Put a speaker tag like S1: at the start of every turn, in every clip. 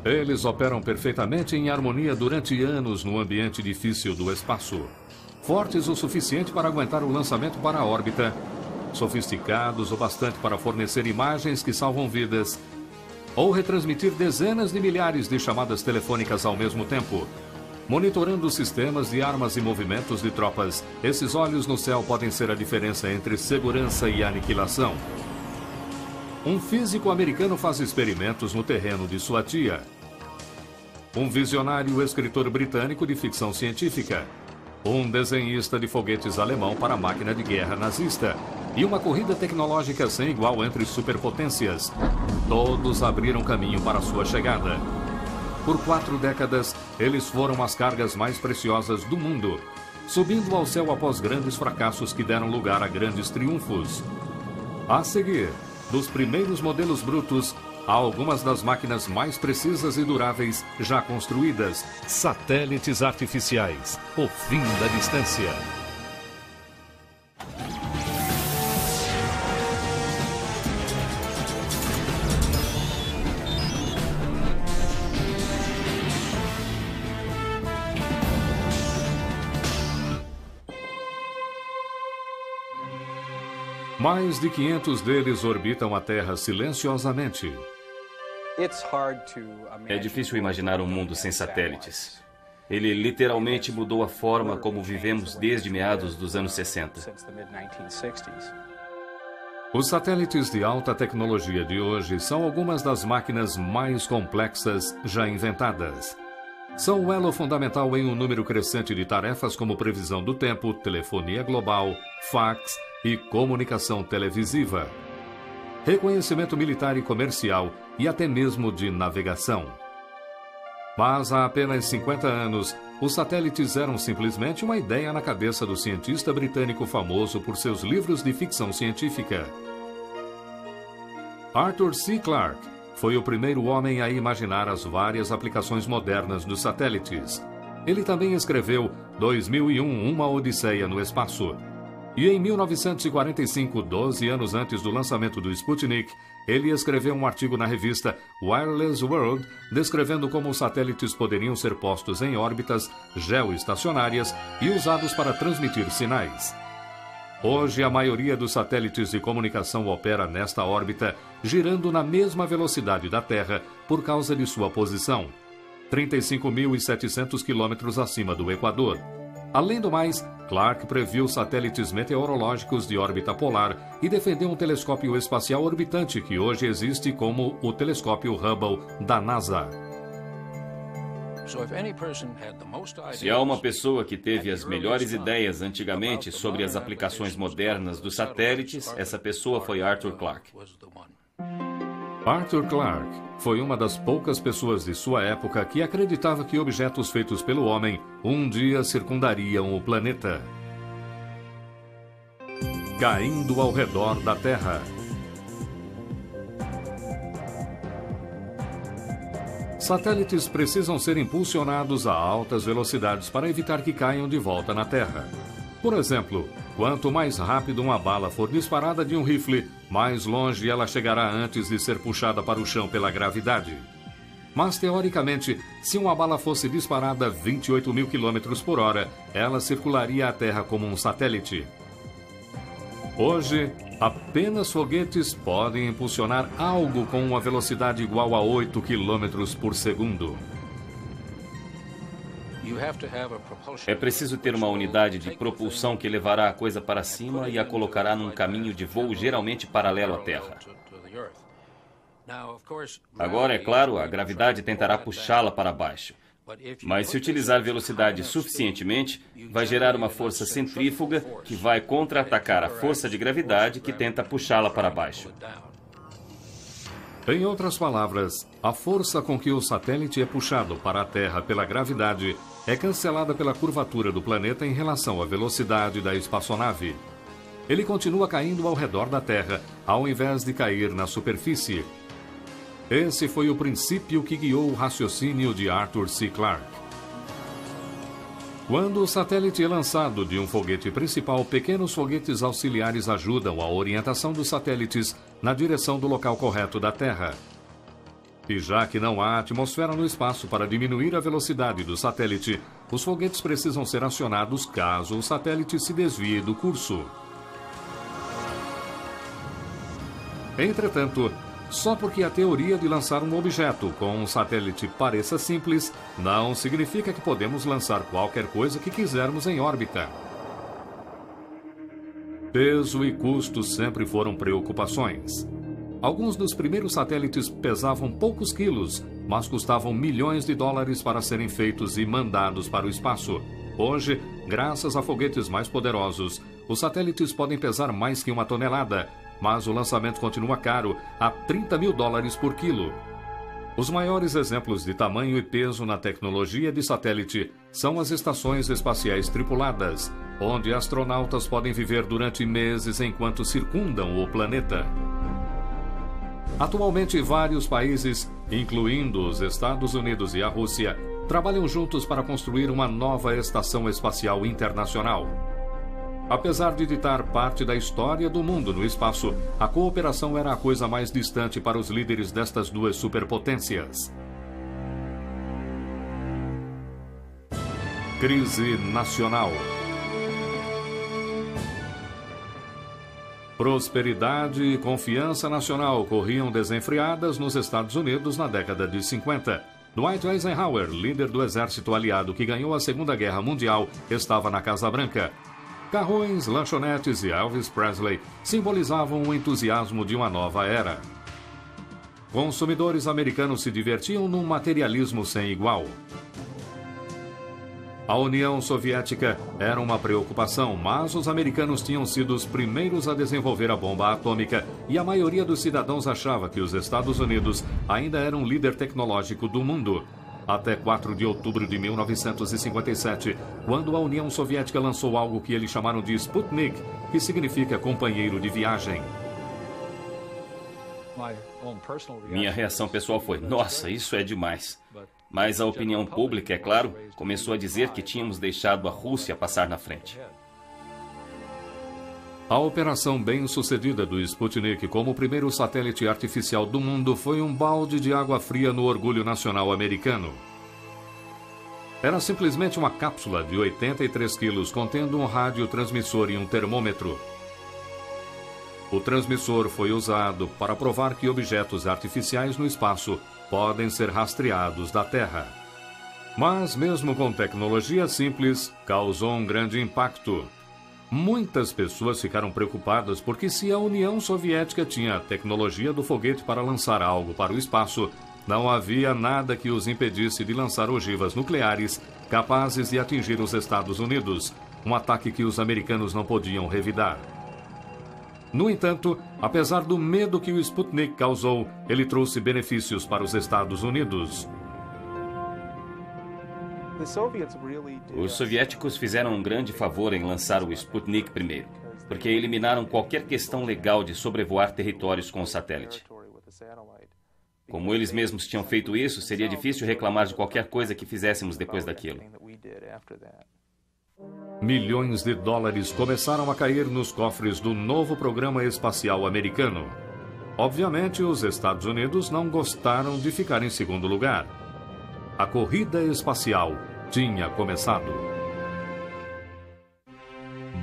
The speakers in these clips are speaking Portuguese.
S1: Eles operam perfeitamente em harmonia durante anos no ambiente difícil do espaço. Fortes o suficiente para aguentar o lançamento para a órbita, sofisticados o bastante para fornecer imagens que salvam vidas, ou retransmitir dezenas de milhares de chamadas telefônicas ao mesmo tempo. Monitorando sistemas de armas e movimentos de tropas, esses olhos no céu podem ser a diferença entre segurança e aniquilação. Um físico americano faz experimentos no terreno de sua tia. Um visionário escritor britânico de ficção científica. Um desenhista de foguetes alemão para a máquina de guerra nazista. E uma corrida tecnológica sem igual entre superpotências. Todos abriram caminho para sua chegada. Por 4 décadas, eles foram as cargas mais preciosas do mundo, subindo ao céu após grandes fracassos que deram lugar a grandes triunfos. A seguir, dos primeiros modelos brutos, há algumas das máquinas mais precisas e duráveis já construídas. Satélites artificiais. O fim da distância. Mais de 500 deles orbitam a Terra silenciosamente.
S2: É difícil imaginar um mundo sem satélites. Ele literalmente mudou a forma como vivemos desde meados dos anos 60.
S1: Os satélites de alta tecnologia de hoje são algumas das máquinas mais complexas já inventadas. São o elo fundamental em um número crescente de tarefas como previsão do tempo, telefonia global, fax e comunicação televisiva, reconhecimento militar e comercial e até mesmo de navegação. Mas há apenas 50 anos, os satélites eram simplesmente uma ideia na cabeça do cientista britânico famoso por seus livros de ficção científica. Arthur C. Clarke foi o primeiro homem a imaginar as várias aplicações modernas dos satélites. Ele também escreveu 2001, Uma Odisseia no Espaço. E em 1945, 12 anos antes do lançamento do Sputnik, ele escreveu um artigo na revista Wireless World, descrevendo como os satélites poderiam ser postos em órbitas geoestacionárias e usados para transmitir sinais. Hoje, a maioria dos satélites de comunicação opera nesta órbita, girando na mesma velocidade da Terra por causa de sua posição, 35.700 quilômetros acima do Equador. Além do mais, Clarke previu satélites meteorológicos de órbita polar e defendeu um telescópio espacial orbitante que hoje existe como o telescópio Hubble da NASA.
S2: Se há uma pessoa que teve as melhores ideias antigamente sobre as aplicações modernas dos satélites, essa pessoa foi Arthur Clarke.
S1: Arthur Clarke foi uma das poucas pessoas de sua época que acreditava que objetos feitos pelo homem um dia circundariam o planeta. Caindo ao redor da Terra. Satélites precisam ser impulsionados a altas velocidades para evitar que caiam de volta na Terra. Por exemplo, quanto mais rápido uma bala for disparada de um rifle, mais longe ela chegará antes de ser puxada para o chão pela gravidade. Mas, teoricamente, se uma bala fosse disparada a 28.000 km por hora, ela circularia a Terra como um satélite. Hoje, apenas foguetes podem impulsionar algo com uma velocidade igual a 8 km por segundo.
S2: É preciso ter uma unidade de propulsão que levará a coisa para cima e a colocará num caminho de voo geralmente paralelo à Terra. Agora, é claro, a gravidade tentará puxá-la para baixo. Mas se utilizar velocidade suficientemente, vai gerar uma força centrífuga que vai contra-atacar a força de gravidade que tenta puxá-la para baixo.
S1: Em outras palavras, a força com que o satélite é puxado para a Terra pela gravidade é cancelada pela curvatura do planeta em relação à velocidade da espaçonave. Ele continua caindo ao redor da Terra, ao invés de cair na superfície. Esse foi o princípio que guiou o raciocínio de Arthur C. Clarke. Quando o satélite é lançado de um foguete principal, pequenos foguetes auxiliares ajudam a orientação dos satélites na direção do local correto da Terra. E já que não há atmosfera no espaço para diminuir a velocidade do satélite, os foguetes precisam ser acionados caso o satélite se desvie do curso. Entretanto, só porque a teoria de lançar um objeto com um satélite pareça simples, não significa que podemos lançar qualquer coisa que quisermos em órbita. Peso e custo sempre foram preocupações. Alguns dos primeiros satélites pesavam poucos quilos, mas custavam milhões de dólares para serem feitos e mandados para o espaço. Hoje, graças a foguetes mais poderosos, os satélites podem pesar mais que 1 tonelada, mas o lançamento continua caro, a 30 mil dólares por quilo. Os maiores exemplos de tamanho e peso na tecnologia de satélite são as estações espaciais tripuladas, onde astronautas podem viver durante meses enquanto circundam o planeta. Atualmente, vários países, incluindo os Estados Unidos e a Rússia, trabalham juntos para construir uma nova estação espacial internacional. Apesar de ditar parte da história do mundo no espaço, a cooperação era a coisa mais distante para os líderes destas duas superpotências. Crise nacional. Prosperidade e confiança nacional corriam desenfreadas nos Estados Unidos na década de 50. Dwight Eisenhower, líder do exército aliado que ganhou a Segunda Guerra Mundial, estava na Casa Branca. Carrões, lanchonetes e Elvis Presley simbolizavam o entusiasmo de uma nova era. Consumidores americanos se divertiam num materialismo sem igual. A União Soviética era uma preocupação, mas os americanos tinham sido os primeiros a desenvolver a bomba atômica e a maioria dos cidadãos achava que os Estados Unidos ainda eram o líder tecnológico do mundo. Até 4 de outubro de 1957, quando a União Soviética lançou algo que eles chamaram de Sputnik, que significa companheiro de viagem.
S2: Minha reação pessoal foi: nossa, isso é demais. Mas a opinião pública, é claro, começou a dizer que tínhamos deixado a Rússia passar na frente.
S1: A operação bem-sucedida do Sputnik como o primeiro satélite artificial do mundo foi um balde de água fria no orgulho nacional americano. Era simplesmente uma cápsula de 83 quilos contendo um radiotransmissor e um termômetro. O transmissor foi usado para provar que objetos artificiais no espaço podem ser rastreados da Terra. Mas mesmo com tecnologia simples, causou um grande impacto. Muitas pessoas ficaram preocupadas porque se a União Soviética tinha a tecnologia do foguete para lançar algo para o espaço, não havia nada que os impedisse de lançar ogivas nucleares capazes de atingir os Estados Unidos, um ataque que os americanos não podiam revidar. No entanto, apesar do medo que o Sputnik causou, ele trouxe benefícios para os Estados Unidos.
S2: Os soviéticos fizeram um grande favor em lançar o Sputnik primeiro, porque eliminaram qualquer questão legal de sobrevoar territórios com o satélite. Como eles mesmos tinham feito isso, seria difícil reclamar de qualquer coisa que fizéssemos depois daquilo.
S1: Milhões de dólares começaram a cair nos cofres do novo programa espacial americano. Obviamente, os Estados Unidos não gostaram de ficar em segundo lugar. A corrida espacial tinha começado.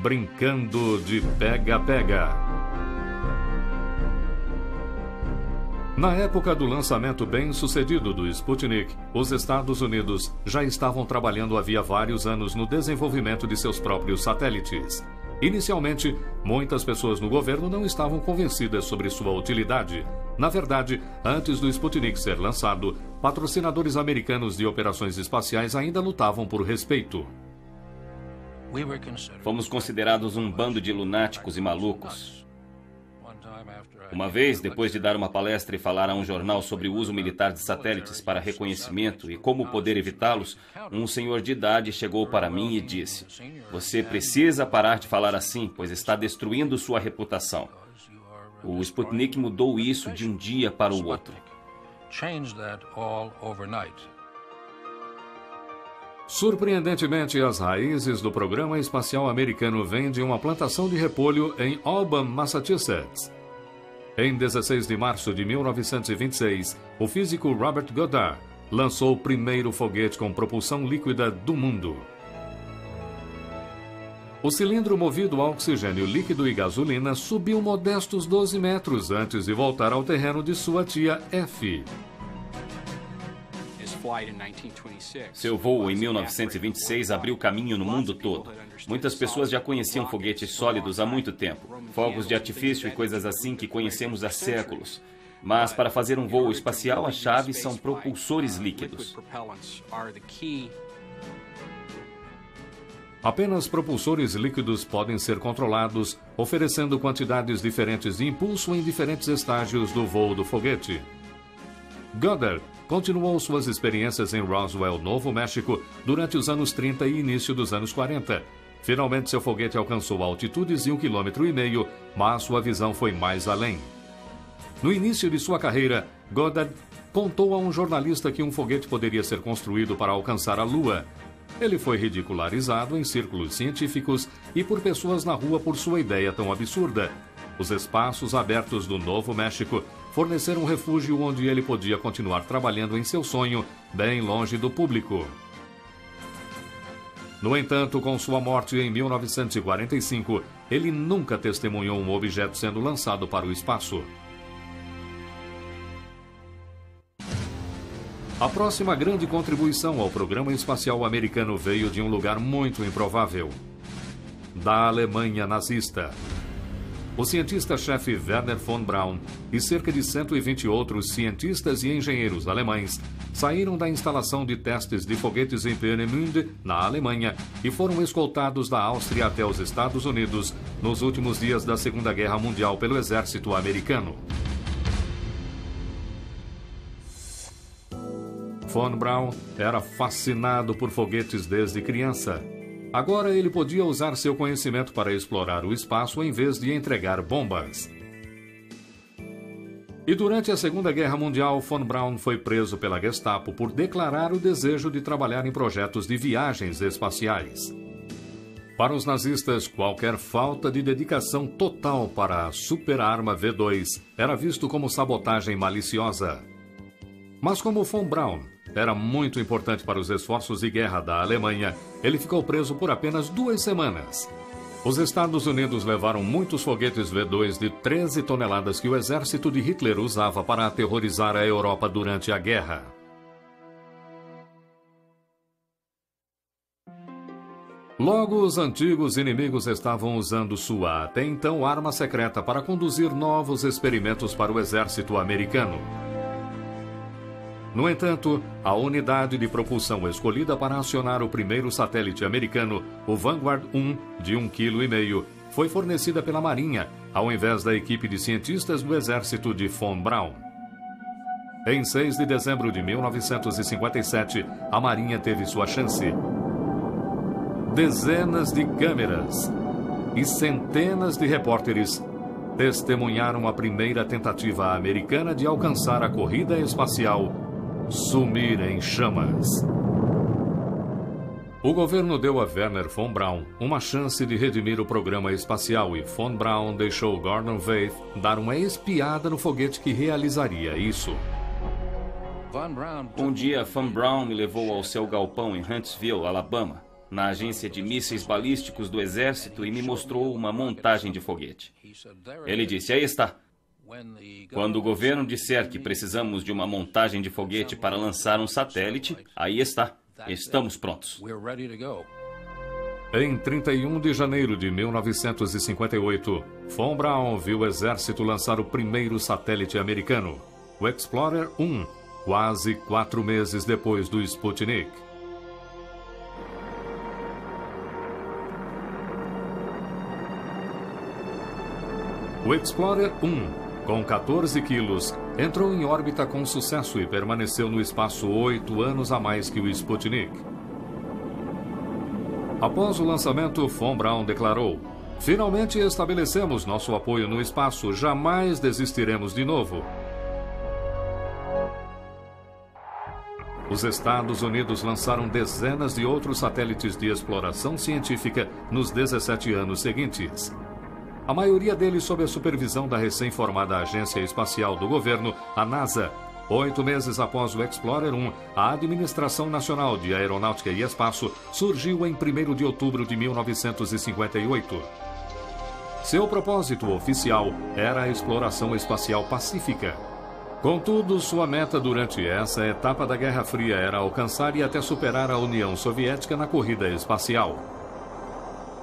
S1: Brincando de pega-pega. Na época do lançamento bem-sucedido do Sputnik, os Estados Unidos já estavam trabalhando havia vários anos no desenvolvimento de seus próprios satélites. Inicialmente, muitas pessoas no governo não estavam convencidas sobre sua utilidade. Na verdade, antes do Sputnik ser lançado, patrocinadores americanos de operações espaciais ainda lutavam por respeito.
S2: Fomos considerados um bando de lunáticos e malucos. Uma vez, depois de dar uma palestra e falar a um jornal sobre o uso militar de satélites para reconhecimento e como poder evitá-los, um senhor de idade chegou para mim e disse: "Você precisa parar de falar assim, pois está destruindo sua reputação." O Sputnik mudou isso de um dia para o outro.
S3: change that all overnight.
S1: Surpreendentemente, as raízes do programa espacial americano vêm de uma plantação de repolho em Auburn, Massachusetts. Em 16 de março de 1926, o físico Robert Goddard lançou o primeiro foguete com propulsão líquida do mundo. O cilindro movido a oxigênio líquido e gasolina subiu modestos 12 metros antes de voltar ao terreno de sua tia Effie.
S2: Seu voo em 1926 abriu caminho no mundo todo. Muitas pessoas já conheciam foguetes sólidos há muito tempo, fogos de artifício e coisas assim que conhecemos há séculos. Mas para fazer um voo espacial, a chave são propulsores líquidos.
S1: Apenas propulsores líquidos podem ser controlados, oferecendo quantidades diferentes de impulso em diferentes estágios do voo do foguete. Goddard continuou suas experiências em Roswell, Novo México, durante os anos 30 e início dos anos 40. Finalmente, seu foguete alcançou altitudes de 1,5 km, mas sua visão foi mais além. No início de sua carreira, Goddard contou a um jornalista que um foguete poderia ser construído para alcançar a Lua. Ele foi ridicularizado em círculos científicos e por pessoas na rua por sua ideia tão absurda. Os espaços abertos do Novo México forneceram um refúgio onde ele podia continuar trabalhando em seu sonho, bem longe do público. No entanto, com sua morte em 1945, ele nunca testemunhou um objeto sendo lançado para o espaço. A próxima grande contribuição ao programa espacial americano veio de um lugar muito improvável: da Alemanha nazista. O cientista-chefe Wernher von Braun e cerca de 120 outros cientistas e engenheiros alemães saíram da instalação de testes de foguetes em Peenemünde, na Alemanha, e foram escoltados da Áustria até os Estados Unidos nos últimos dias da Segunda Guerra Mundial pelo exército americano. Von Braun era fascinado por foguetes desde criança. Agora ele podia usar seu conhecimento para explorar o espaço em vez de entregar bombas. E durante a Segunda Guerra Mundial, Von Braun foi preso pela Gestapo por declarar o desejo de trabalhar em projetos de viagens espaciais. Para os nazistas, qualquer falta de dedicação total para a super-arma V2 era visto como sabotagem maliciosa. Mas como Von Braun era muito importante para os esforços de guerra da Alemanha, ele ficou preso por apenas 2 semanas. Os Estados Unidos levaram muitos foguetes V2 de 13 toneladas que o exército de Hitler usava para aterrorizar a Europa durante a guerra. Logo, os antigos inimigos estavam usando sua até então arma secreta para conduzir novos experimentos para o exército americano. No entanto, a unidade de propulsão escolhida para acionar o primeiro satélite americano, o Vanguard 1, de 1,5 kg, foi fornecida pela Marinha, ao invés da equipe de cientistas do exército de Von Braun. Em 6 de dezembro de 1957, a Marinha teve sua chance. Dezenas de câmeras e centenas de repórteres testemunharam a primeira tentativa americana de alcançar a corrida espacial sumir em chamas. O governo deu a Wernher von Braun uma chance de redimir o programa espacial e Von Braun deixou Gordon Weith dar uma espiada no foguete que realizaria isso.
S2: Um dia, Von Braun me levou ao seu galpão em Huntsville, Alabama, na agência de mísseis balísticos do exército, e me mostrou uma montagem de foguete. Ele disse: "Aí está. Quando o governo disser que precisamos de uma montagem de foguete para lançar um satélite, aí está. Estamos prontos."
S1: Em 31 de janeiro de 1958, Von Braun viu o exército lançar o primeiro satélite americano, o Explorer 1, quase 4 meses depois do Sputnik. O Explorer 1, com 14 quilos, entrou em órbita com sucesso e permaneceu no espaço 8 anos a mais que o Sputnik. Após o lançamento, Von Braun declarou: "Finalmente estabelecemos nosso apoio no espaço, jamais desistiremos de novo." Os Estados Unidos lançaram dezenas de outros satélites de exploração científica nos 17 anos seguintes. A maioria deles sob a supervisão da recém-formada Agência Espacial do Governo, a NASA. 8 meses após o Explorer 1, a Administração Nacional de Aeronáutica e Espaço surgiu em 1º de outubro de 1958. Seu propósito oficial era a exploração espacial pacífica. Contudo, sua meta durante essa etapa da Guerra Fria era alcançar e até superar a União Soviética na corrida espacial.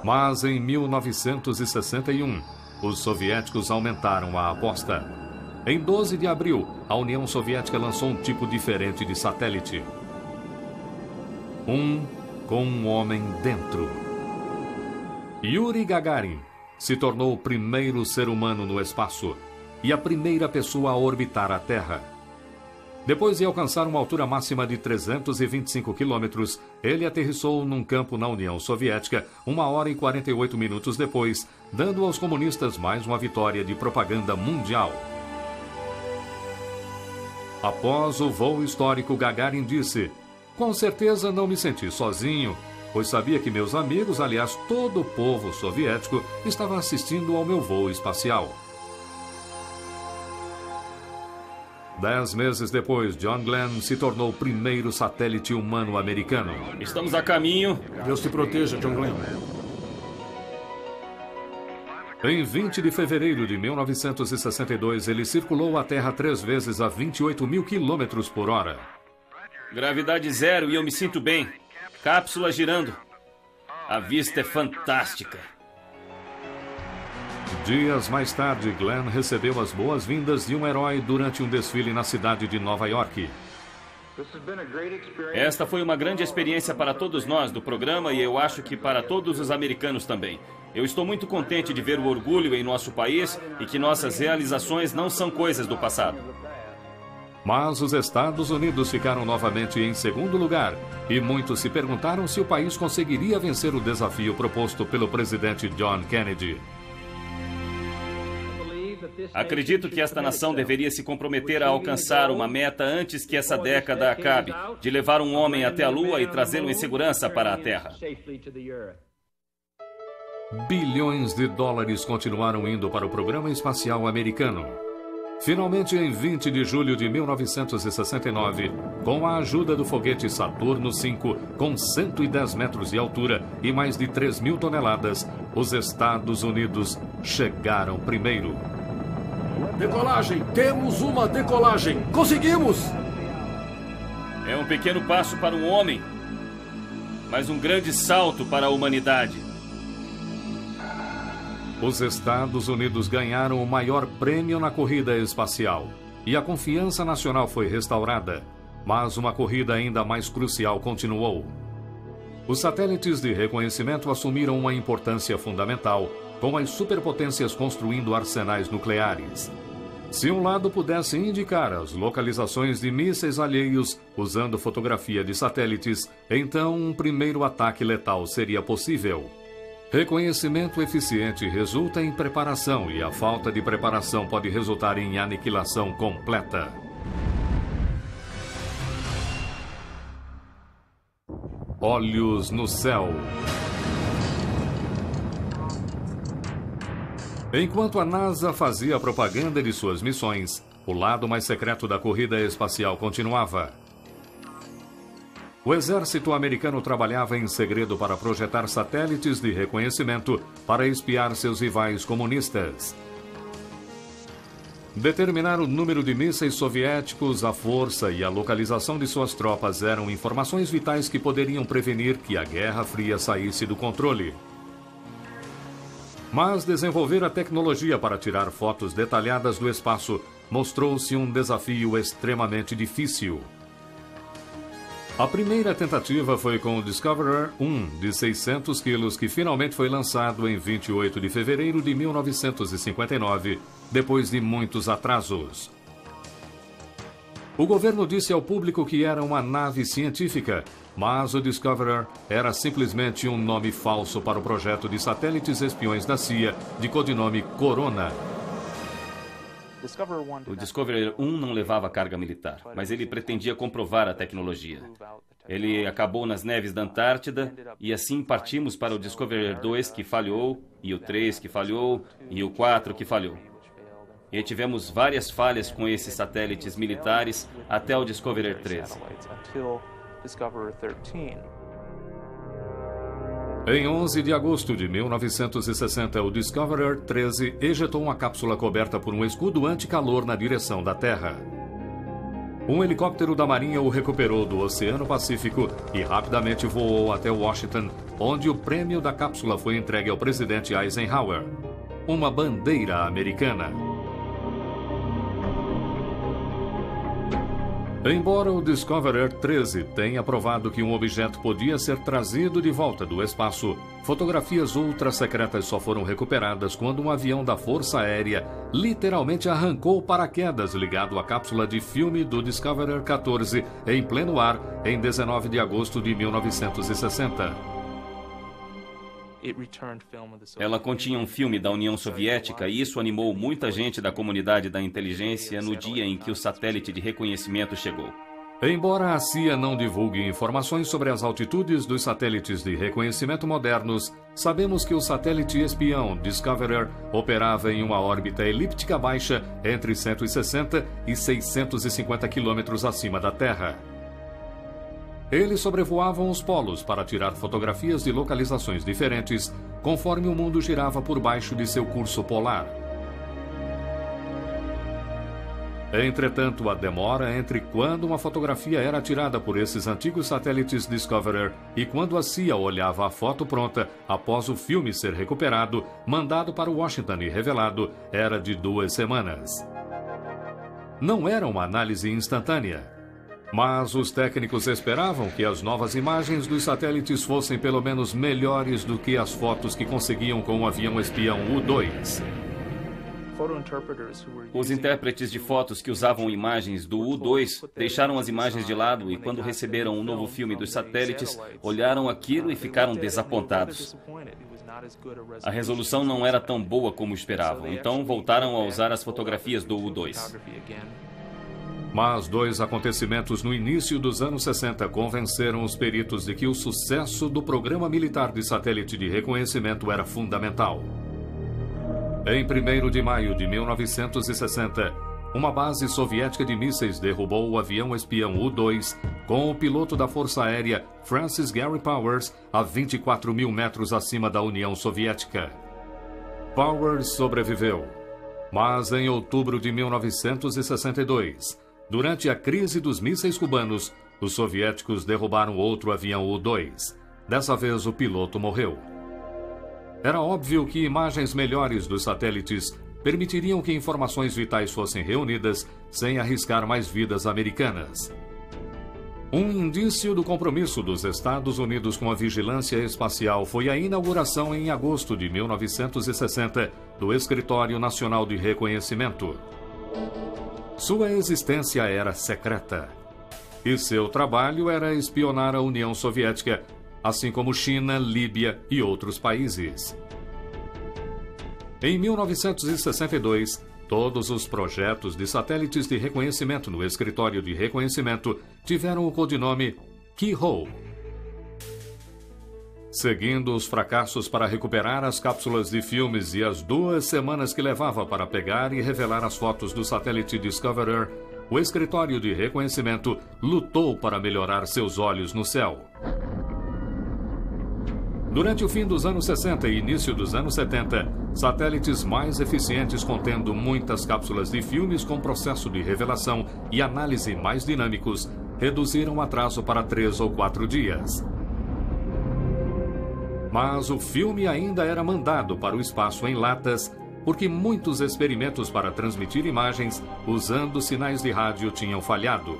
S1: Mas em 1961, os soviéticos aumentaram a aposta. Em 12 de abril, a União Soviética lançou um tipo diferente de satélite. Com um homem dentro. Yuri Gagarin se tornou o primeiro ser humano no espaço e a primeira pessoa a orbitar a Terra. Depois de alcançar uma altura máxima de 325 quilômetros, ele aterrissou num campo na União Soviética 1 hora e 48 minutos depois, dando aos comunistas mais uma vitória de propaganda mundial. Após o voo histórico, Gagarin disse: "Com certeza não me senti sozinho, pois sabia que meus amigos, aliás, todo o povo soviético, estava assistindo ao meu voo espacial." 10 meses depois, John Glenn se tornou o primeiro satélite humano americano.
S2: Estamos a caminho.
S4: Deus te proteja, John Glenn.
S1: Em 20 de fevereiro de 1962, ele circulou a Terra 3 vezes a 28 mil quilômetros por hora.
S2: Gravidade zero e eu me sinto bem. Cápsula girando. A vista é fantástica.
S1: Dias mais tarde, Glenn recebeu as boas-vindas de um herói durante um desfile na cidade de Nova York.
S2: Esta foi uma grande experiência para todos nós do programa e eu acho que para todos os americanos também. Eu estou muito contente de ver o orgulho em nosso país e que nossas realizações não são coisas do passado.
S1: Mas os Estados Unidos ficaram novamente em segundo lugar e muitos se perguntaram se o país conseguiria vencer o desafio proposto pelo presidente John Kennedy.
S2: Acredito que esta nação deveria se comprometer a alcançar uma meta antes que essa década acabe, de levar um homem até a Lua e trazê-lo em segurança para a Terra.
S1: Bilhões de dólares continuaram indo para o programa espacial americano. Finalmente, em 20 de julho de 1969, com a ajuda do foguete Saturno V, com 110 metros de altura e mais de 3.000 toneladas, os Estados Unidos chegaram primeiro.
S4: Decolagem! Temos uma decolagem! Conseguimos!
S2: É um pequeno passo para um homem, mas um grande salto para a humanidade.
S1: Os Estados Unidos ganharam o maior prêmio na corrida espacial e a confiança nacional foi restaurada, mas uma corrida ainda mais crucial continuou. Os satélites de reconhecimento assumiram uma importância fundamental, com as superpotências construindo arsenais nucleares. Se um lado pudesse indicar as localizações de mísseis alheios usando fotografia de satélites, então um primeiro ataque letal seria possível. Reconhecimento eficiente resulta em preparação e a falta de preparação pode resultar em aniquilação completa. Olhos no céu. Enquanto a NASA fazia a propaganda de suas missões, o lado mais secreto da corrida espacial continuava. O exército americano trabalhava em segredo para projetar satélites de reconhecimento para espiar seus rivais comunistas. Determinar o número de mísseis soviéticos, a força e a localização de suas tropas eram informações vitais que poderiam prevenir que a Guerra Fria saísse do controle. Mas desenvolver a tecnologia para tirar fotos detalhadas do espaço mostrou-se um desafio extremamente difícil. A primeira tentativa foi com o Discoverer 1, de 600 quilos, que finalmente foi lançado em 28 de fevereiro de 1959, depois de muitos atrasos. O governo disse ao público que era uma nave científica, mas o Discoverer era simplesmente um nome falso para o projeto de satélites espiões da CIA, de codinome Corona.
S2: O Discoverer 1 não levava carga militar, mas ele pretendia comprovar a tecnologia. Ele acabou nas neves da Antártida e assim partimos para o Discoverer 2 que falhou, e o 3 que falhou, e o 4 que falhou. E tivemos várias falhas com esses satélites militares até o Discoverer 13.
S1: Em 11 de agosto de 1960, o Discoverer 13 ejetou uma cápsula coberta por um escudo anticalor na direção da Terra. Um helicóptero da Marinha o recuperou do Oceano Pacífico e rapidamente voou até Washington, onde o prêmio da cápsula foi entregue ao presidente Eisenhower, uma bandeira americana. Embora o Discoverer 13 tenha provado que um objeto podia ser trazido de volta do espaço, fotografias ultra-secretas só foram recuperadas quando um avião da Força Aérea literalmente arrancou o paraquedas ligado à cápsula de filme do Discoverer 14 em pleno ar em 19 de agosto de 1960.
S2: Ela continha um filme da União Soviética e isso animou muita gente da comunidade da inteligência no dia em que o satélite de reconhecimento chegou.
S1: Embora a CIA não divulgue informações sobre as altitudes dos satélites de reconhecimento modernos, sabemos que o satélite espião Discoverer operava em uma órbita elíptica baixa entre 160 e 650 quilômetros acima da Terra. Eles sobrevoavam os polos para tirar fotografias de localizações diferentes, conforme o mundo girava por baixo de seu curso polar. Entretanto, a demora entre quando uma fotografia era tirada por esses antigos satélites Discoverer e quando a CIA olhava a foto pronta após o filme ser recuperado, mandado para Washington e revelado, era de 2 semanas. Não era uma análise instantânea. Mas os técnicos esperavam que as novas imagens dos satélites fossem pelo menos melhores do que as fotos que conseguiam com o avião espião U-2.
S2: Os intérpretes de fotos que usavam imagens do U-2 deixaram as imagens de lado e, quando receberam um novo filme dos satélites, olharam aquilo e ficaram desapontados. A resolução não era tão boa como esperavam, então voltaram a usar as fotografias do U-2.
S1: Mas 2 acontecimentos no início dos anos 60 convenceram os peritos de que o sucesso do programa militar de satélite de reconhecimento era fundamental. Em 1º de maio de 1960, uma base soviética de mísseis derrubou o avião espião U-2 com o piloto da Força Aérea Francis Gary Powers a 24 mil metros acima da União Soviética. Powers sobreviveu, mas em outubro de 1962, durante a crise dos mísseis cubanos, os soviéticos derrubaram outro avião U-2. Dessa vez, o piloto morreu. Era óbvio que imagens melhores dos satélites permitiriam que informações vitais fossem reunidas sem arriscar mais vidas americanas. Um indício do compromisso dos Estados Unidos com a vigilância espacial foi a inauguração em agosto de 1960 do Escritório Nacional de Reconhecimento. Sua existência era secreta, e seu trabalho era espionar a União Soviética, assim como China, Líbia e outros países. Em 1962, todos os projetos de satélites de reconhecimento no Escritório de Reconhecimento tiveram o codinome Keyhole. Seguindo os fracassos para recuperar as cápsulas de filmes e as 2 semanas que levava para pegar e revelar as fotos do satélite Discoverer, o Escritório de Reconhecimento lutou para melhorar seus olhos no céu. Durante o fim dos anos 60 e início dos anos 70, satélites mais eficientes contendo muitas cápsulas de filmes com processo de revelação e análise mais dinâmicos reduziram o atraso para 3 ou 4 dias. Mas o filme ainda era mandado para o espaço em latas, porque muitos experimentos para transmitir imagens usando sinais de rádio tinham falhado.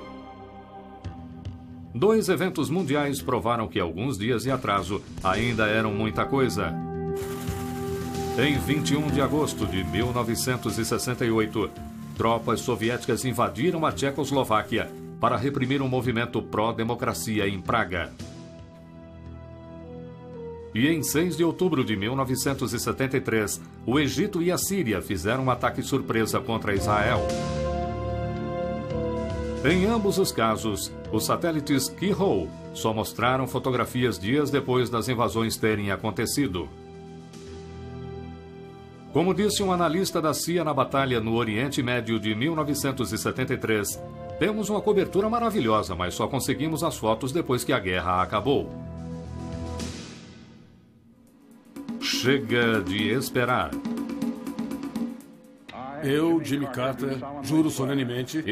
S1: 2 eventos mundiais provaram que alguns dias de atraso ainda eram muita coisa. Em 21 de agosto de 1968, tropas soviéticas invadiram a Tchecoslováquia para reprimir um movimento pró-democracia em Praga. E em 6 de outubro de 1973, o Egito e a Síria fizeram um ataque surpresa contra Israel. Em ambos os casos, os satélites Keyhole só mostraram fotografias dias depois das invasões terem acontecido. Como disse um analista da CIA na Batalha no Oriente Médio de 1973, temos uma cobertura maravilhosa, mas só conseguimos as fotos depois que a guerra acabou. Chega de esperar.
S4: Eu, Jimmy Carter, juro solenemente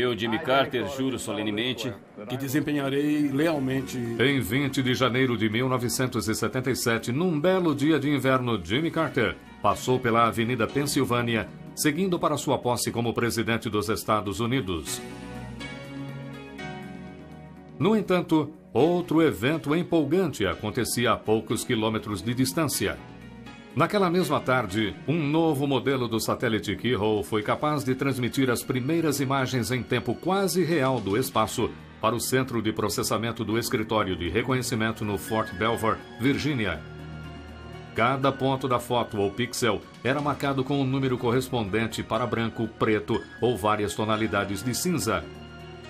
S4: que desempenharei lealmente.
S1: Em 20 de janeiro de 1977, num belo dia de inverno, Jimmy Carter passou pela Avenida Pensilvânia, seguindo para sua posse como presidente dos Estados Unidos. No entanto, outro evento empolgante acontecia a poucos quilômetros de distância. Naquela mesma tarde, um novo modelo do satélite Keyhole foi capaz de transmitir as primeiras imagens em tempo quase real do espaço para o Centro de Processamento do Escritório de Reconhecimento no Fort Belvoir, Virgínia. Cada ponto da foto ou pixel era marcado com um número correspondente para branco, preto ou várias tonalidades de cinza.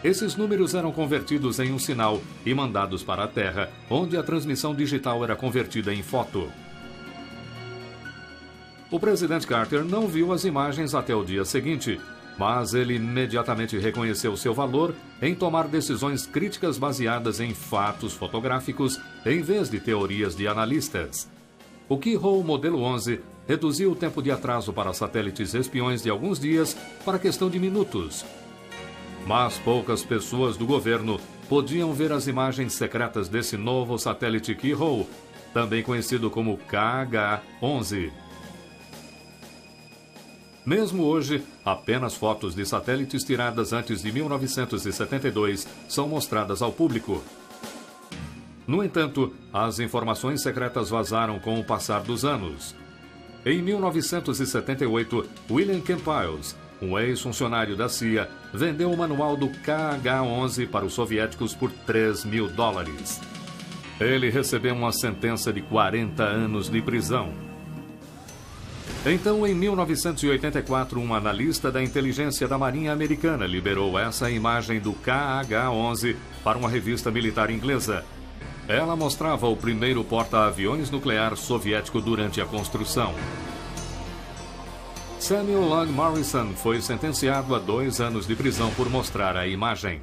S1: Esses números eram convertidos em um sinal e mandados para a Terra, onde a transmissão digital era convertida em foto. O presidente Carter não viu as imagens até o dia seguinte, mas ele imediatamente reconheceu seu valor em tomar decisões críticas baseadas em fatos fotográficos em vez de teorias de analistas. O Keyhole Modelo 11 reduziu o tempo de atraso para satélites espiões de alguns dias para questão de minutos. Mas poucas pessoas do governo podiam ver as imagens secretas desse novo satélite Keyhole, também conhecido como KH-11. Mesmo hoje, apenas fotos de satélites tiradas antes de 1972 são mostradas ao público. No entanto, as informações secretas vazaram com o passar dos anos. Em 1978, William Campiles, um ex-funcionário da CIA, vendeu o manual do KH-11 para os soviéticos por $3.000. Ele recebeu uma sentença de 40 anos de prisão. Então, em 1984, um analista da inteligência da Marinha Americana liberou essa imagem do KH-11 para uma revista militar inglesa. Ela mostrava o primeiro porta-aviões nuclear soviético durante a construção. Samuel Long Morrison foi sentenciado a 2 anos de prisão por mostrar a imagem.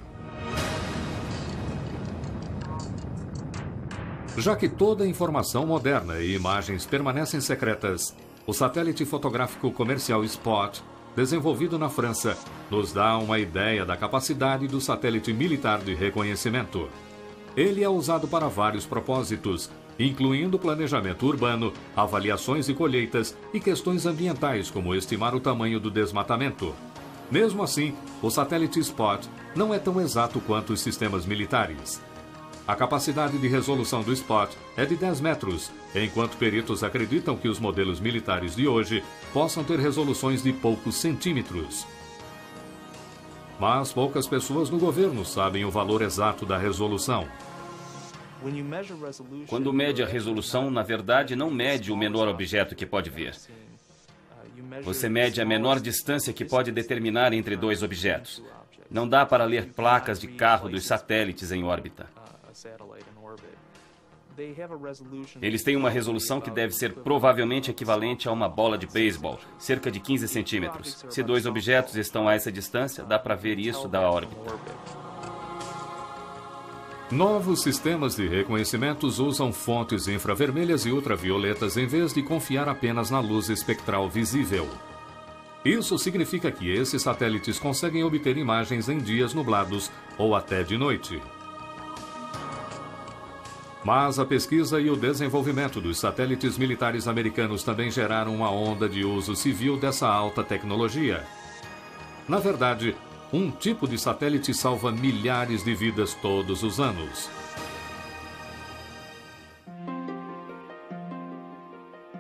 S1: Já que toda a informação moderna e imagens permanecem secretas, o satélite fotográfico comercial Spot, desenvolvido na França, nos dá uma ideia da capacidade do satélite militar de reconhecimento. Ele é usado para vários propósitos, incluindo planejamento urbano, avaliações de colheitas e questões ambientais, como estimar o tamanho do desmatamento. Mesmo assim, o satélite Spot não é tão exato quanto os sistemas militares. A capacidade de resolução do Spot é de 10 metros, enquanto peritos acreditam que os modelos militares de hoje possam ter resoluções de poucos centímetros. Mas poucas pessoas no governo sabem o valor exato da resolução.
S2: Quando mede a resolução, na verdade, não mede o menor objeto que pode ver. Você mede a menor distância que pode determinar entre 2 objetos. Não dá para ler placas de carro dos satélites em órbita. Eles têm uma resolução que deve ser provavelmente equivalente a uma bola de beisebol, cerca de 15 centímetros. Se 2 objetos estão a essa distância, dá para ver isso da órbita.
S1: Novos sistemas de reconhecimento usam fontes infravermelhas e ultravioletas em vez de confiar apenas na luz espectral visível. Isso significa que esses satélites conseguem obter imagens em dias nublados ou até de noite. Mas a pesquisa e o desenvolvimento dos satélites militares americanos também geraram uma onda de uso civil dessa alta tecnologia. Na verdade, um tipo de satélite salva milhares de vidas todos os anos.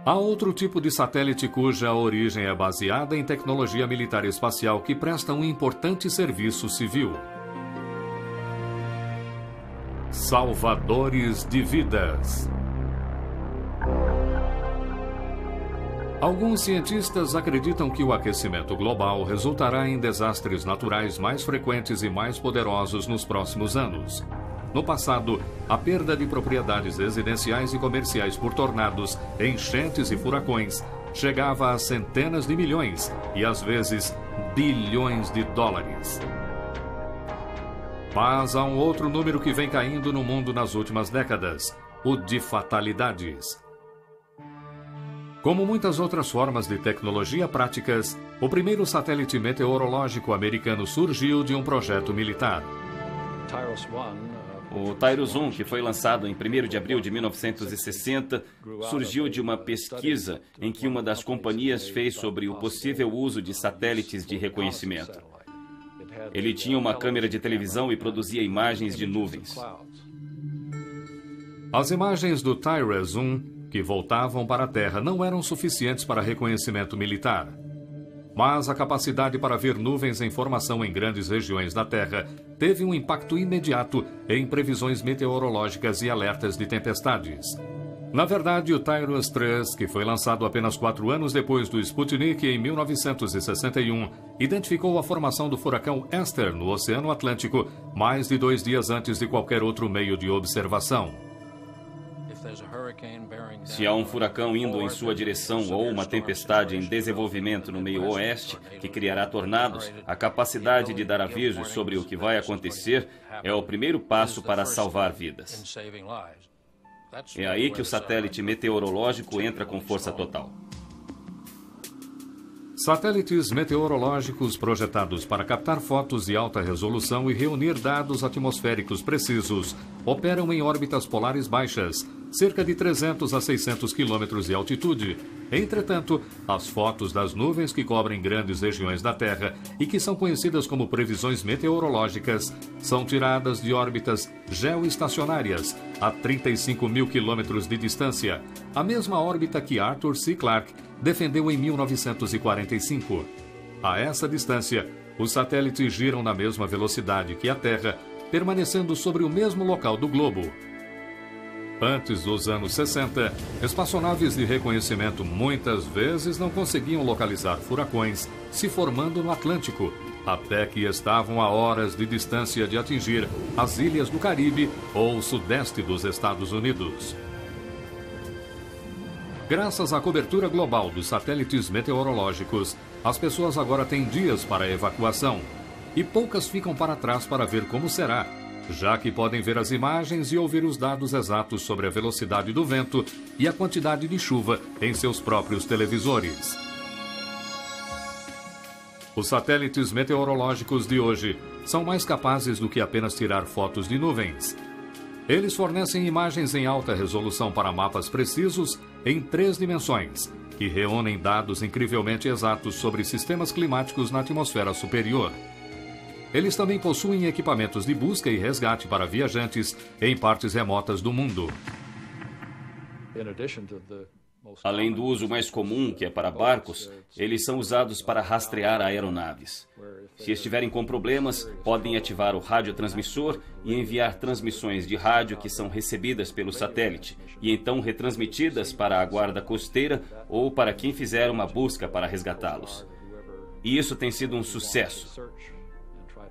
S1: Há outro tipo de satélite cuja origem é baseada em tecnologia militar espacial que presta um importante serviço civil. Salvadores de vidas. Alguns cientistas acreditam que o aquecimento global resultará em desastres naturais mais frequentes e mais poderosos nos próximos anos. No passado, a perda de propriedades residenciais e comerciais por tornados, enchentes e furacões chegava a centenas de milhões e, às vezes, bilhões de dólares. Mas há um outro número que vem caindo no mundo nas últimas décadas: o de fatalidades. Como muitas outras formas de tecnologia práticas, o primeiro satélite meteorológico americano surgiu de um projeto militar.
S2: O TIROS-1, que foi lançado em 1º de abril de 1960, surgiu de uma pesquisa em que uma das companhias fez sobre o possível uso de satélites de reconhecimento. Ele tinha uma câmera de televisão e produzia imagens de nuvens.
S1: As imagens do TIROS-1 que voltavam para a Terra não eram suficientes para reconhecimento militar. Mas a capacidade para ver nuvens em formação em grandes regiões da Terra teve um impacto imediato em previsões meteorológicas e alertas de tempestades. Na verdade, o TIROS-3, que foi lançado apenas 4 anos depois do Sputnik em 1961, identificou a formação do furacão Esther no Oceano Atlântico mais de 2 dias antes de qualquer outro meio de observação.
S2: Se há um furacão indo em sua direção ou uma tempestade em desenvolvimento no meio oeste que criará tornados, a capacidade de dar avisos sobre o que vai acontecer é o primeiro passo para salvar vidas. É aí que o satélite meteorológico entra com força total.
S1: Satélites meteorológicos projetados para captar fotos de alta resolução e reunir dados atmosféricos precisos operam em órbitas polares baixas, cerca de 300 a 600 quilômetros de altitude. Entretanto, as fotos das nuvens que cobrem grandes regiões da Terra e que são conhecidas como previsões meteorológicas são tiradas de órbitas geoestacionárias a 35 mil quilômetros de distância, a mesma órbita que Arthur C. Clarke defendeu em 1945. A essa distância, os satélites giram na mesma velocidade que a Terra, permanecendo sobre o mesmo local do globo. Antes dos anos 60, espaçonaves de reconhecimento muitas vezes não conseguiam localizar furacões se formando no Atlântico, até que estavam a horas de distância de atingir as ilhas do Caribe ou o sudeste dos Estados Unidos. Graças à cobertura global dos satélites meteorológicos, as pessoas agora têm dias para a evacuação e poucas ficam para trás para ver como será, já que podem ver as imagens e ouvir os dados exatos sobre a velocidade do vento e a quantidade de chuva em seus próprios televisores. Os satélites meteorológicos de hoje são mais capazes do que apenas tirar fotos de nuvens. Eles fornecem imagens em alta resolução para mapas precisos em 3 dimensões, que reúnem dados incrivelmente exatos sobre sistemas climáticos na atmosfera superior. Eles também possuem equipamentos de busca e resgate para viajantes em partes remotas do mundo.
S2: Além do uso mais comum, que é para barcos, eles são usados para rastrear aeronaves. Se estiverem com problemas, podem ativar o radiotransmissor e enviar transmissões de rádio que são recebidas pelo satélite e então retransmitidas para a guarda costeira ou para quem fizer uma busca para resgatá-los. E isso tem sido um sucesso.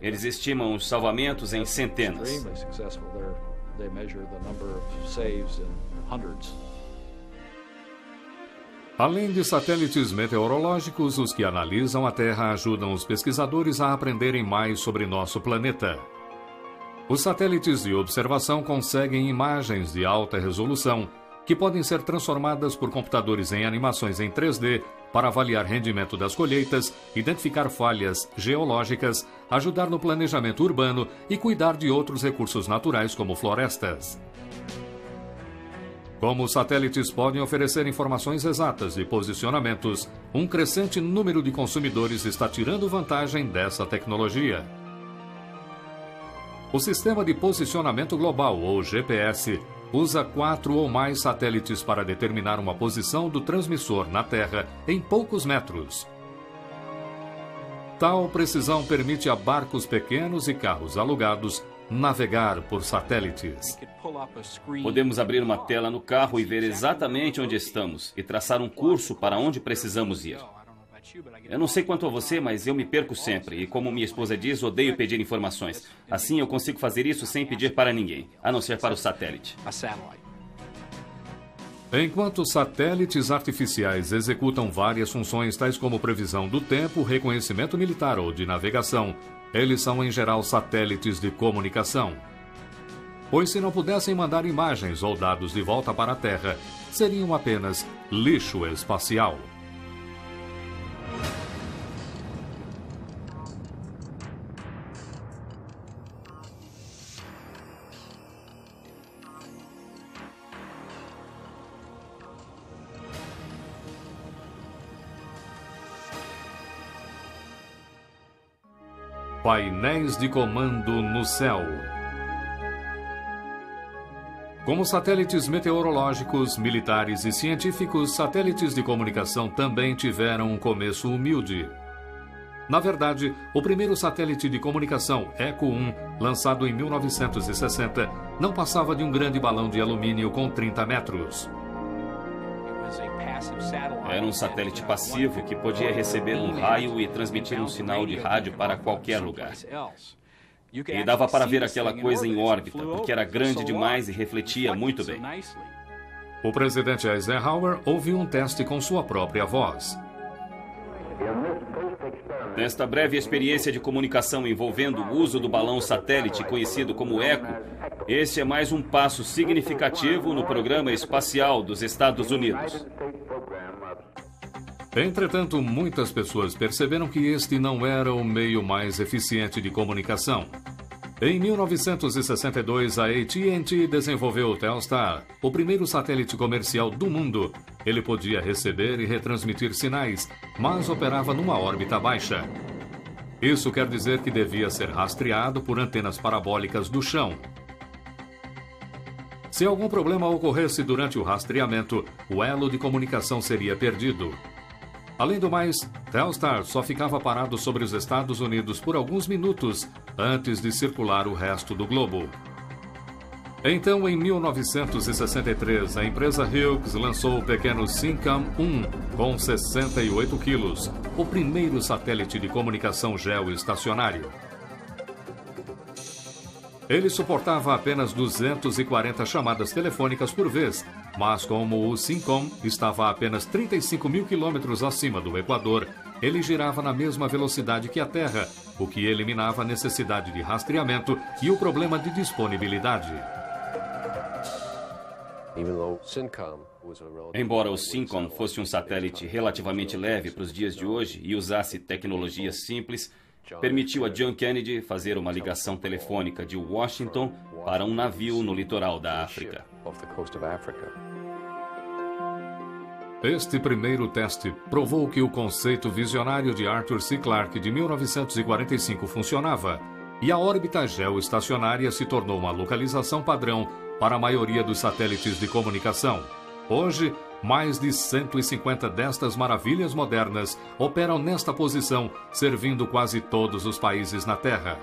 S2: Eles estimam os salvamentos em centenas.
S1: Além de satélites meteorológicos, os que analisam a Terra ajudam os pesquisadores a aprenderem mais sobre nosso planeta. Os satélites de observação conseguem imagens de alta resolução que podem ser transformadas por computadores em animações em 3D para avaliar rendimento das colheitas, identificar falhas geológicas, ajudar no planejamento urbano e cuidar de outros recursos naturais como florestas. Como os satélites podem oferecer informações exatas de posicionamentos, um crescente número de consumidores está tirando vantagem dessa tecnologia. O Sistema de Posicionamento Global, ou GPS, usa 4 ou mais satélites para determinar uma posição do transmissor na Terra em poucos metros. Tal precisão permite a barcos pequenos e carros alugados navegar por satélites.
S2: Podemos abrir uma tela no carro e ver exatamente onde estamos e traçar um curso para onde precisamos ir. Eu não sei quanto a você, mas eu me perco sempre. E como minha esposa diz, odeio pedir informações. Assim eu consigo fazer isso sem pedir para ninguém, a não ser para o satélite.
S1: Enquanto satélites artificiais executam várias funções tais como previsão do tempo, reconhecimento militar ou de navegação, eles são em geral satélites de comunicação. Pois se não pudessem mandar imagens ou dados de volta para a Terra, seriam apenas lixo espacial. Painéis de comando no céu. Como satélites meteorológicos, militares e científicos, satélites de comunicação também tiveram um começo humilde. Na verdade, o primeiro satélite de comunicação, Echo 1, lançado em 1960, não passava de um grande balão de alumínio com 30 metros.
S2: Era um satélite passivo que podia receber um raio e transmitir um sinal de rádio para qualquer lugar. E dava para ver aquela coisa em órbita, porque era grande demais e refletia muito bem.
S1: O presidente Eisenhower ouviu um teste com sua própria voz.
S2: Nesta breve experiência de comunicação envolvendo o uso do balão satélite conhecido como Echo, este é mais um passo significativo no programa espacial dos Estados Unidos.
S1: Entretanto, muitas pessoas perceberam que este não era o meio mais eficiente de comunicação. Em 1962, a AT&T desenvolveu o Telstar, o primeiro satélite comercial do mundo. Ele podia receber e retransmitir sinais, mas operava numa órbita baixa. Isso quer dizer que devia ser rastreado por antenas parabólicas do chão. Se algum problema ocorresse durante o rastreamento, o elo de comunicação seria perdido. Além do mais, Telstar só ficava parado sobre os Estados Unidos por alguns minutos antes de circular o resto do globo. Então, em 1963, a empresa Hughes lançou o pequeno Syncom-1 com 68 quilos, o primeiro satélite de comunicação geoestacionário. Ele suportava apenas 240 chamadas telefônicas por vez, mas como o Syncom estava a apenas 35 mil quilômetros acima do Equador, ele girava na mesma velocidade que a Terra, o que eliminava a necessidade de rastreamento e o problema de disponibilidade.
S2: Embora o Syncom fosse um satélite relativamente leve para os dias de hoje e usasse tecnologias simples, permitiu a John Kennedy fazer uma ligação telefônica de Washington para um navio no litoral da África.
S1: Este primeiro teste provou que o conceito visionário de Arthur C. Clarke de 1945 funcionava, e a órbita geoestacionária se tornou uma localização padrão para a maioria dos satélites de comunicação. Hoje, mais de 150 destas maravilhas modernas operam nesta posição, servindo quase todos os países na Terra.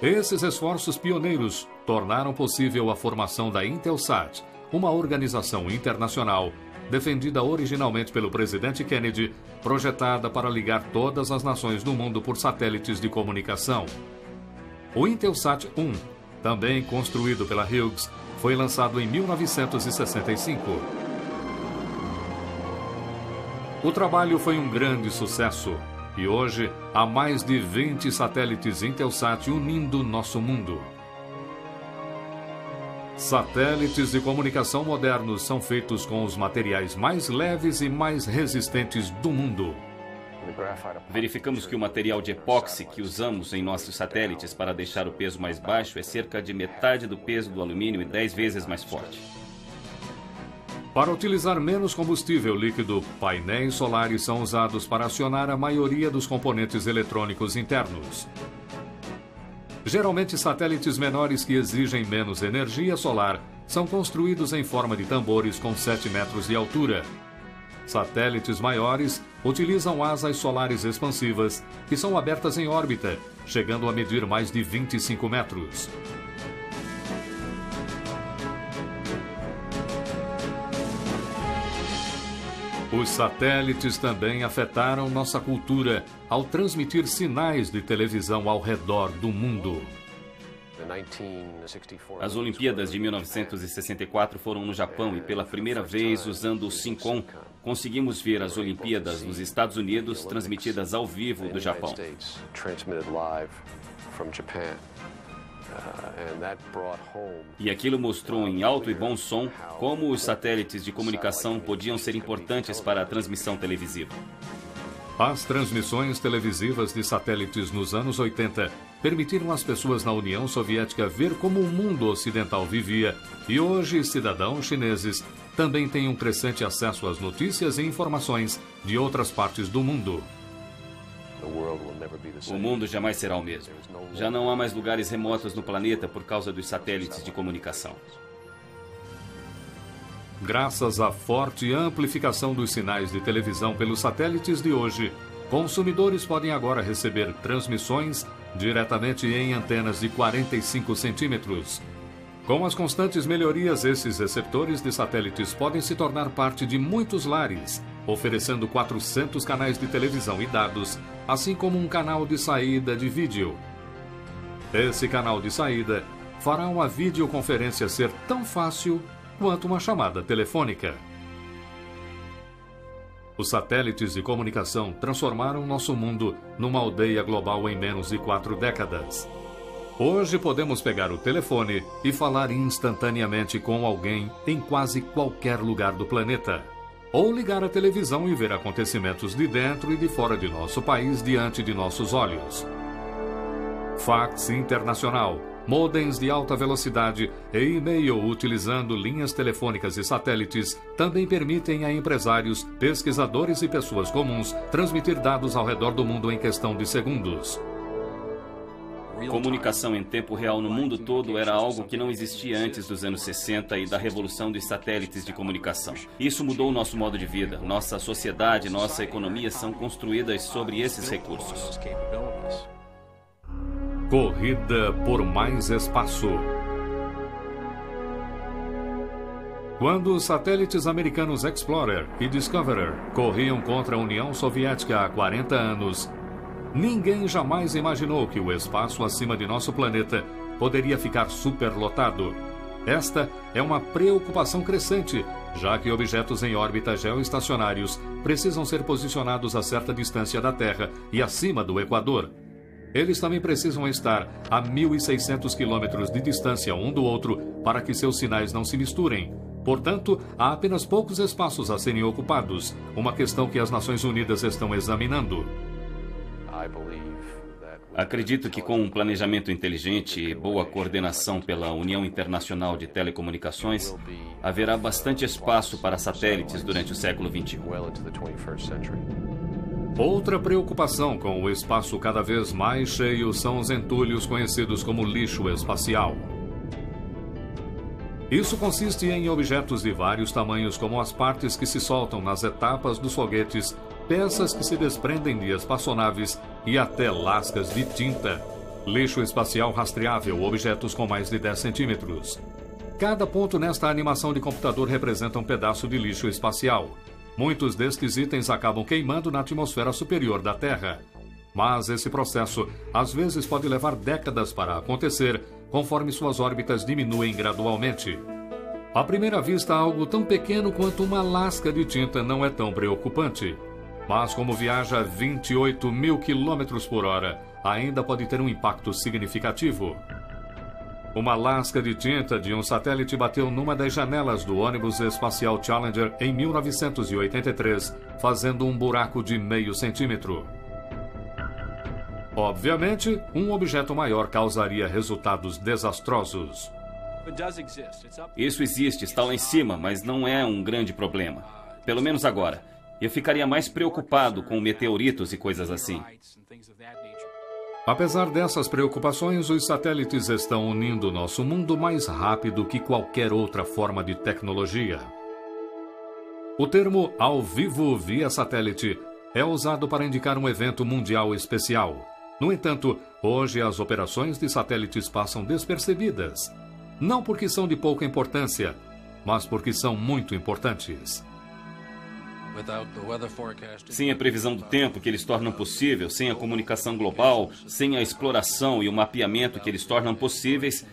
S1: Esses esforços pioneiros tornaram possível a formação da Intelsat, uma organização internacional defendida originalmente pelo presidente Kennedy, projetada para ligar todas as nações do mundo por satélites de comunicação. O Intelsat 1, também construído pela Hughes, foi lançado em 1965. O trabalho foi um grande sucesso e hoje há mais de 20 satélites Intelsat unindo nosso mundo. Satélites de comunicação modernos são feitos com os materiais mais leves e mais resistentes do mundo.
S2: Verificamos que o material de epóxi que usamos em nossos satélites para deixar o peso mais baixo é cerca de metade do peso do alumínio e 10 vezes mais forte.
S1: Para utilizar menos combustível líquido, painéis solares são usados para acionar a maioria dos componentes eletrônicos internos. Geralmente, satélites menores que exigem menos energia solar são construídos em forma de tambores com 7 metros de altura. Satélites maiores utilizam asas solares expansivas, que são abertas em órbita, chegando a medir mais de 25 metros. Os satélites também afetaram nossa cultura ao transmitir sinais de televisão ao redor do mundo.
S2: As Olimpíadas de 1964 foram no Japão e pela primeira vez, usando o SYNCOM, conseguimos ver as Olimpíadas nos Estados Unidos transmitidas ao vivo do Japão. E aquilo mostrou em alto e bom som como os satélites de comunicação podiam ser importantes para a transmissão televisiva.
S1: As transmissões televisivas de satélites nos anos 80 permitiram às pessoas na União Soviética ver como o mundo ocidental vivia, e hoje cidadãos chineses também têm um crescente acesso às notícias e informações de outras partes do mundo.
S2: O mundo jamais será o mesmo. Já não há mais lugares remotos no planeta por causa dos satélites de comunicação.
S1: Graças à forte amplificação dos sinais de televisão pelos satélites de hoje, consumidores podem agora receber transmissões diretamente em antenas de 45 centímetros. Com as constantes melhorias, esses receptores de satélites podem se tornar parte de muitos lares, oferecendo 400 canais de televisão e dados, assim como um canal de saída de vídeo. Esse canal de saída fará uma videoconferência ser tão fácil quanto uma chamada telefônica. Os satélites de comunicação transformaram nosso mundo numa aldeia global em menos de 4 décadas. Hoje podemos pegar o telefone e falar instantaneamente com alguém em quase qualquer lugar do planeta. Ou ligar a televisão e ver acontecimentos de dentro e de fora de nosso país diante de nossos olhos. Fax internacional, modems de alta velocidade e e-mail utilizando linhas telefônicas e satélites também permitem a empresários, pesquisadores e pessoas comuns transmitir dados ao redor do mundo em questão de segundos.
S2: Comunicação em tempo real no mundo todo era algo que não existia antes dos anos 60 e da revolução dos satélites de comunicação. Isso mudou o nosso modo de vida. Nossa sociedade, nossa economia são construídas sobre esses recursos.
S1: Corrida por mais espaço. Quando os satélites americanos Explorer e Discoverer corriam contra a União Soviética há 40 anos, ninguém jamais imaginou que o espaço acima de nosso planeta poderia ficar superlotado. Esta é uma preocupação crescente, já que objetos em órbita geoestacionários precisam ser posicionados a certa distância da Terra e acima do Equador. Eles também precisam estar a 1.600 quilômetros de distância um do outro para que seus sinais não se misturem. Portanto, há apenas poucos espaços a serem ocupados, uma questão que as Nações Unidas estão examinando.
S2: Acredito que com um planejamento inteligente e boa coordenação pela União Internacional de Telecomunicações, haverá bastante espaço para satélites durante o século XXI.
S1: Outra preocupação com o espaço cada vez mais cheio são os entulhos conhecidos como lixo espacial. Isso consiste em objetos de vários tamanhos, como as partes que se soltam nas etapas dos foguetes, peças que se desprendem de espaçonaves e até lascas de tinta. Lixo espacial rastreável, objetos com mais de 10 centímetros. Cada ponto nesta animação de computador representa um pedaço de lixo espacial. Muitos destes itens acabam queimando na atmosfera superior da Terra. Mas esse processo, às vezes, pode levar décadas para acontecer, conforme suas órbitas diminuem gradualmente. À primeira vista, algo tão pequeno quanto uma lasca de tinta não é tão preocupante. Mas como viaja a 28 mil quilômetros por hora, ainda pode ter um impacto significativo. Uma lasca de tinta de um satélite bateu numa das janelas do ônibus espacial Challenger em 1983, fazendo um buraco de meio centímetro. Obviamente, um objeto maior causaria resultados desastrosos.
S2: Isso existe, está lá em cima, mas não é um grande problema. Pelo menos agora. Eu ficaria mais preocupado com meteoritos e coisas assim.
S1: Apesar dessas preocupações, os satélites estão unindo nosso mundo mais rápido que qualquer outra forma de tecnologia. O termo ao vivo via satélite é usado para indicar um evento mundial especial. No entanto, hoje as operações de satélites passam despercebidas. Não porque são de pouca importância, mas porque são muito importantes.
S2: Sem a previsão do tempo que eles tornam possível, sem a comunicação global, sem a exploração e o mapeamento que eles tornam possíveis,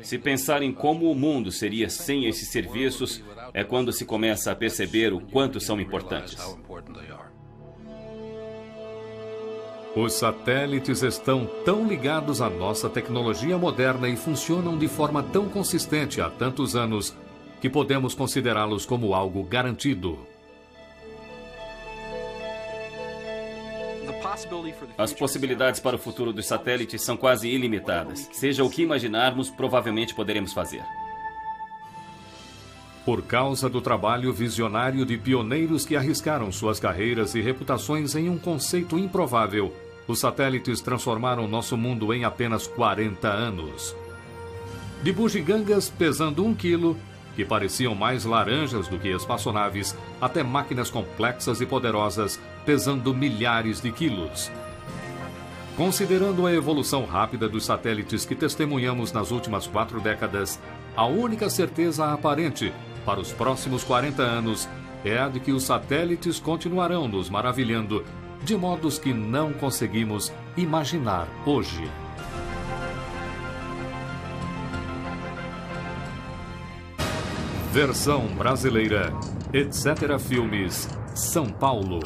S2: se pensar em como o mundo seria sem esses serviços, é quando se começa a perceber o quanto são importantes.
S1: Os satélites estão tão ligados à nossa tecnologia moderna e funcionam de forma tão consistente há tantos anos que podemos considerá-los como algo garantido.
S2: As possibilidades para o futuro dos satélites são quase ilimitadas. Seja o que imaginarmos, provavelmente poderemos fazer.
S1: Por causa do trabalho visionário de pioneiros que arriscaram suas carreiras e reputações em um conceito improvável, os satélites transformaram nosso mundo em apenas 40 anos. De bugigangas pesando 1 quilo, que pareciam mais laranjas do que espaçonaves, até máquinas complexas e poderosas, pesando milhares de quilos. Considerando a evolução rápida dos satélites que testemunhamos nas últimas 4 décadas, a única certeza aparente para os próximos 40 anos é a de que os satélites continuarão nos maravilhando de modos que não conseguimos imaginar hoje. Versão brasileira, Etc. Filmes, São Paulo.